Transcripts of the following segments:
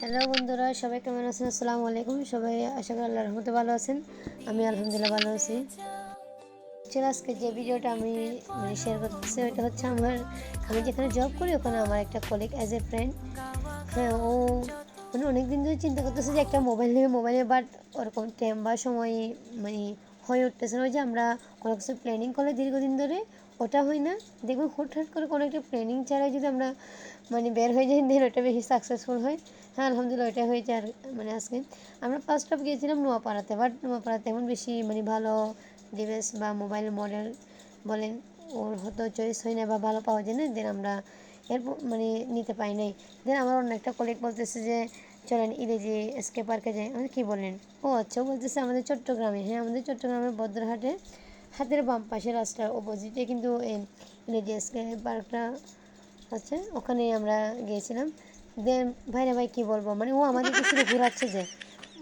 Hello বন্ধুরা, সবাই কেমন আছেন? আসসালামু আলাইকুম। সবাই আশা করি আল্লাহর রহমতে ভালো আছেন। আমি আলহামদুলিল্লাহ ভালো আছি। আজকে যে ভিডিওটা আমি শেয়ার করতেছি ওইটা হচ্ছে আমি যেখানে জব করি ওখানে আমার একটা কলিগ অ্যাজ এ ফ্রেন্ড। হ্যাঁ, ও অনেক দিন ধরে চিন্তা করতেছে যে একটা মোবাইল নেবে বাট ওরকম টাইম বা সময় মানে হয়ে উঠতেছে না। ওই যে আমরা কোনো কিছু প্ল্যানিং করলে দীর্ঘদিন ধরে ওটা হয় না। দেখবেন হুটহাট করে কোনো একটা প্ল্যানিং ছাড়াই যদি আমরা বের হয়ে যাই দেন ওটা বেশি সাকসেসফুল হয়। হ্যাঁ, আলহামদুলিল্লাহ ওইটা হয়েছে। আর আজকে আমরা ফার্স্ট অফ গিয়েছিলাম নোয়াপাড়াতে, বাট নোয়াপাড়াতে এমন বেশি ভালো ডিভাইস বা মোবাইল মডেল বলেন ওর হয়তো চয়েস হয় না বা ভালো পাওয়া যায় না, দেন আমরা এর নিতে পাই নাই। দেন আমার অন্য একটা কলিগ বলতেছে যে চলেন ইংরেজি এসকে পার্কে যাই। আমি কী বলেন? ও আচ্ছা, বলতেছে আমাদের চট্টগ্রামে। হ্যাঁ, আমাদের চট্টগ্রামের বদ্রহাটে হাতের বাম পাশে রাস্তার অপোজিটে কিন্তু এই ইংরেজি এসকে পার্কটা আছে, ওখানে আমরা গিয়েছিলাম। দেন ভাইরা ভাই কী বলবো, ও আমাদেরকে শুধু ঘোরাচ্ছে যে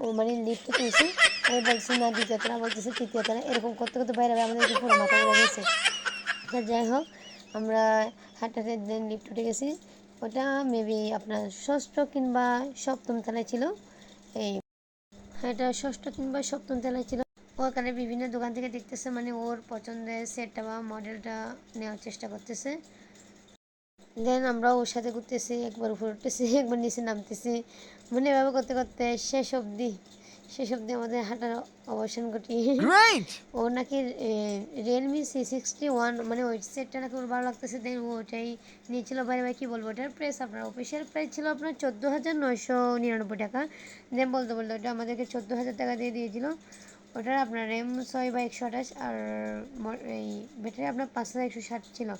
ও লিফটে তুলছে, আমি বলছি না দ্বিতীয় তলা, বলতেছে তৃতীয় তলা, এরকম করতে করতে ভাইরা ভাই আমাদেরকে পুরো মাথা ঘুরে গেছে। যাই হোক, আমরা হাঁটাতে দেন লিফট উঠে গেছি। ওটা মেবি আপনার ষষ্ঠ কিংবা সপ্তম তলায় ছিল। এই হ্যাঁ, এটা ষষ্ঠ কিংবা সপ্তম তলায় ছিল। ওখানে বিভিন্ন দোকান থেকে দেখতেছে, ওর পছন্দের সেটটা বা মডেলটা নেওয়ার চেষ্টা করতেছে। দেন আমরা ওর সাথে ঘুরতেছি, একবার উপরে উঠতেছি একবার নিচে নামতেছি, এভাবে করতে করতে শেষ অবধি আমাদের হাঁটার অবসান ঘটি। ও নাকি Realme C61 ওই সেটটা নাকি ওর ভালো লাগতেছে, দেন ও ওটাই নিয়েছিল। ভাই ভাই কী বলবো, ওটার প্রাইস আপনার অফিসিয়াল প্রাইস ছিল আপনার 14,999 টাকা। দেন বলতে বলতে ওটা আমাদেরকে 14,000 টাকা দিয়ে দিয়েছিল। ওটার আপনার RAM 6/128 আর এই ব্যাটারি আপনার 5,160 ছিল।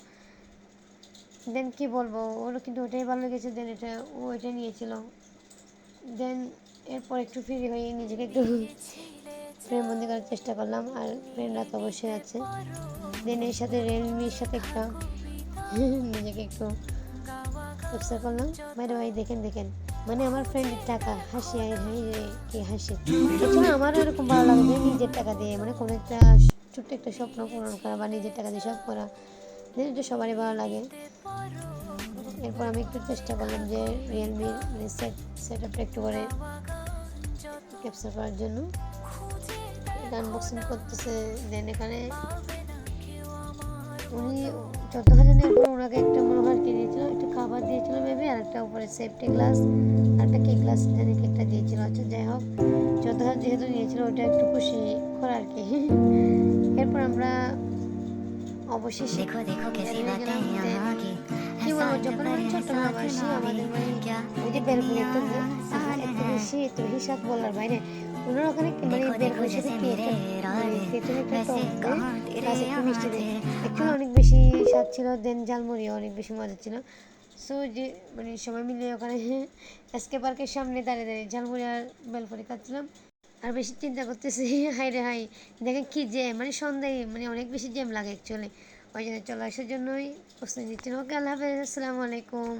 দেন কী বলবো, ওরও কিন্তু ওটাই ভালো লেগেছে, দেন ও ওইটাই নিয়েছিল। দেন এরপর একটু ফ্রি হয়ে নিজেকে একটু ফ্রেম বন্দি করার চেষ্টা করলাম, আর ফ্রেন্ডরা তো অবশ্যই আছে। দেন এর সাথে রিয়েলমির সাথে একটা নিজেকে একটু ক্যাপচার করলাম। বাইরে ভাই দেখেন দেখেন, আমার ফ্রেন্ডের টাকা হাসি, হাই হাই রে কি হাসি। এছাড়া আমারও এরকম ভালো লাগে যে নিজের টাকা দিয়ে কোনো একটা ছোট্ট একটা স্বপ্ন পূরণ করা বা নিজের টাকা দিয়ে সব করা, এটা সবারই ভালো লাগে। এরপর আমি একটু চেষ্টা করলাম যে রিয়েলমির সেট আপটা একটু করে ক্যাপচার করার জন্য। এটা আনবক্সিং করতেছে। দেন এখানে উনি 14,000 নেওয়ার পর ওনাকে একটা মনে হয় কি দিয়েছিল, একটা খাবার দিয়েছিল মেবি, আর একটা উপরে সেফটি গ্লাস আর একটা কেক গ্লাস জানি কেকটা দিয়েছিল। আচ্ছা যাই হোক, 14,000 যেহেতু নিয়েছিল ওটা একটু খুশি করা আর কি। এরপর আমরা অবশেষে কি বলবো, যখন চট্টগ্রাম আসি আমাদের ওই যে বেলপুরি একটা এত বেশি স্বাদ বলার বাইরে। ওনার ওখানে বেলপুরির সাথে কি একটা তেঁতুল একটা টক দেয়, প্লাস একটু মিষ্টি দেয়। অ্যাকচুয়ালি অনেক বেশি স্বাদ ছিল। দেন ঝালমুড়িও অনেক বেশি মজা ছিল। সো যে সবাই মিলে ওখানে এসকে পার্কের সামনে দাঁড়িয়ে দাঁড়িয়ে ঝালমুড়ি আর বেলপুরি খাচ্ছিলাম। আর বেশি চিন্তা করতেছি হাই রে হাই, দেখেন কি জ্যাম, সন্ধ্যায় অনেক বেশি জ্যাম লাগে অ্যাকচুয়ালি। ওই জন্য চলে আসার জন্যই প্রস্তুতি নিচ্ছিলাম। ওকে, আল্লাহ হাফেজ, আসসালামু আলাইকুম।